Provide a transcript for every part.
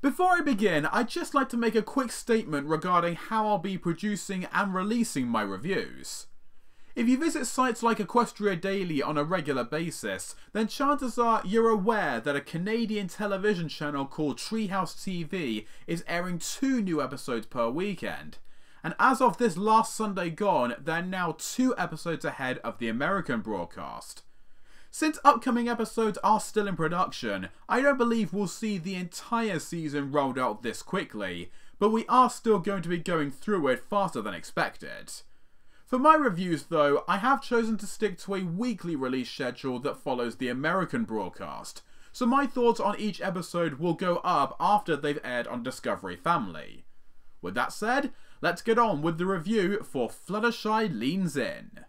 Before I begin, I'd just like to make a quick statement regarding how I'll be producing and releasing my reviews. If you visit sites like Equestria Daily on a regular basis, then chances are you're aware that a Canadian television channel called Treehouse TV is airing 2 new episodes per weekend. And as of this last Sunday gone, they're now 2 episodes ahead of the American broadcast. Since upcoming episodes are still in production, I don't believe we'll see the entire season rolled out this quickly, but we are still going to be going through it faster than expected. For my reviews though, I have chosen to stick to a weekly release schedule that follows the American broadcast, so my thoughts on each episode will go up after they've aired on Discovery Family. With that said, let's get on with the review for Fluttershy Leans In.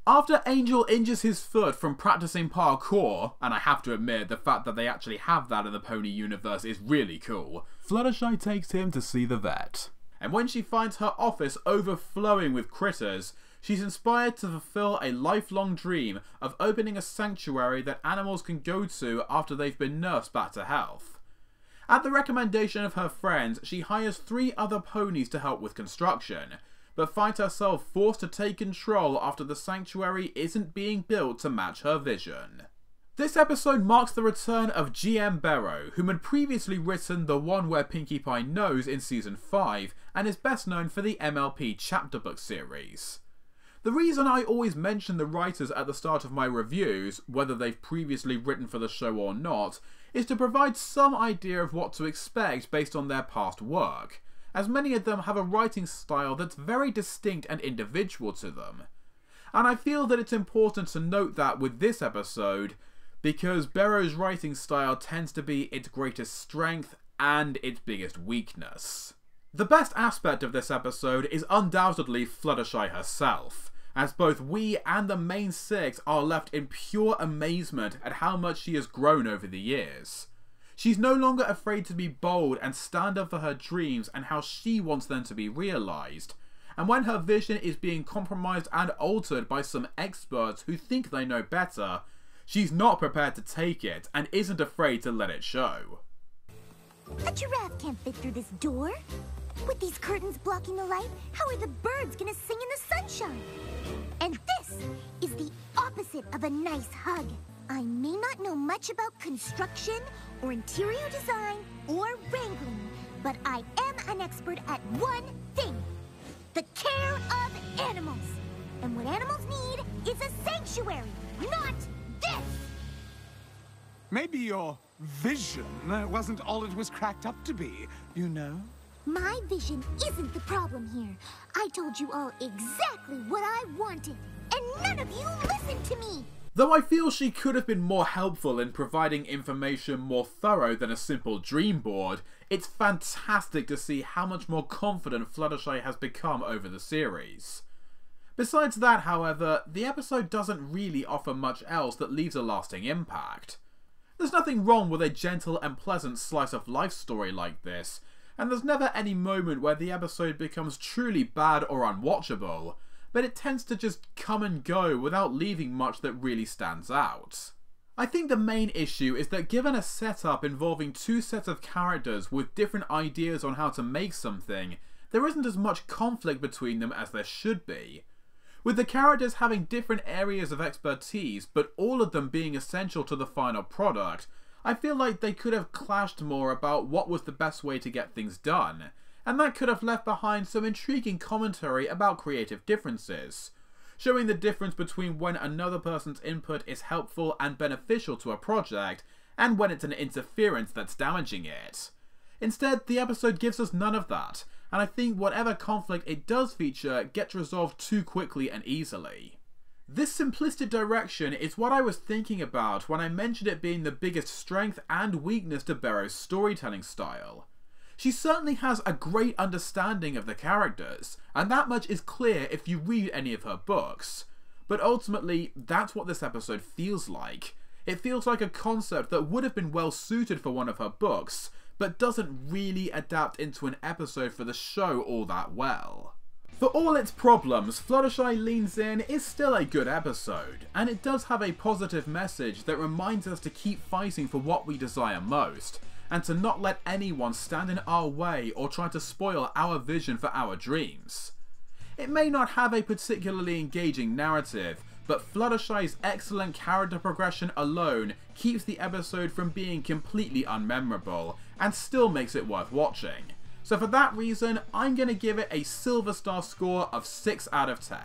After Angel injures his foot from practicing parkour, and I have to admit the fact that they actually have that in the pony universe is really cool, Fluttershy takes him to see the vet. And when she finds her office overflowing with critters, she's inspired to fulfill a lifelong dream of opening a sanctuary that animals can go to after they've been nursed back to health. At the recommendation of her friends, she hires 3 other ponies to help with construction, but finds herself forced to take control after the sanctuary isn't being built to match her vision. This episode marks the return of GM Barrow, whom had previously written The One Where Pinkie Pie Knows in Season 5, and is best known for the MLP chapter book series. The reason I always mention the writers at the start of my reviews, whether they've previously written for the show or not, is to provide some idea of what to expect based on their past work, as many of them have a writing style that's very distinct and individual to them. And I feel that it's important to note that with this episode, because Barrow's writing style tends to be its greatest strength and its biggest weakness. The best aspect of this episode is undoubtedly Fluttershy herself, as both we and the main 6 are left in pure amazement at how much she has grown over the years. She's no longer afraid to be bold and stand up for her dreams and how she wants them to be realised. And when her vision is being compromised and altered by some experts who think they know better, she's not prepared to take it and isn't afraid to let it show. A giraffe can't fit through this door. With these curtains blocking the light, how are the birds gonna sing in the sunshine? And this is the opposite of a nice hug. I may not know much about construction, or interior design, or wrangling, but I am an expert at one thing: the care of animals. And what animals need is a sanctuary, not this! Maybe your vision wasn't all it was cracked up to be, you know? My vision isn't the problem here. I told you all exactly what I wanted, and none of you listened to me! Though I feel she could have been more helpful in providing information more thorough than a simple dream board, it's fantastic to see how much more confident Fluttershy has become over the series. Besides that, however, the episode doesn't really offer much else that leaves a lasting impact. There's nothing wrong with a gentle and pleasant slice of life story like this, and there's never any moment where the episode becomes truly bad or unwatchable, but it tends to just come and go without leaving much that really stands out. I think the main issue is that given a setup involving 2 sets of characters with different ideas on how to make something, there isn't as much conflict between them as there should be. With the characters having different areas of expertise, but all of them being essential to the final product, I feel like they could have clashed more about what was the best way to get things done, and that could have left behind some intriguing commentary about creative differences, showing the difference between when another person's input is helpful and beneficial to a project, and when it's an interference that's damaging it. Instead, the episode gives us none of that, and I think whatever conflict it does feature gets resolved too quickly and easily. This simplistic direction is what I was thinking about when I mentioned it being the biggest strength and weakness to Barrow's storytelling style. She certainly has a great understanding of the characters, and that much is clear if you read any of her books. But ultimately, that's what this episode feels like. It feels like a concept that would have been well suited for one of her books, but doesn't really adapt into an episode for the show all that well. For all its problems, Fluttershy Leans In is still a good episode, and it does have a positive message that reminds us to keep fighting for what we desire most, and to not let anyone stand in our way or try to spoil our vision for our dreams. It may not have a particularly engaging narrative, but Fluttershy's excellent character progression alone keeps the episode from being completely unmemorable, and still makes it worth watching. So for that reason, I'm going to give it a Silver Star score of 6 out of 10.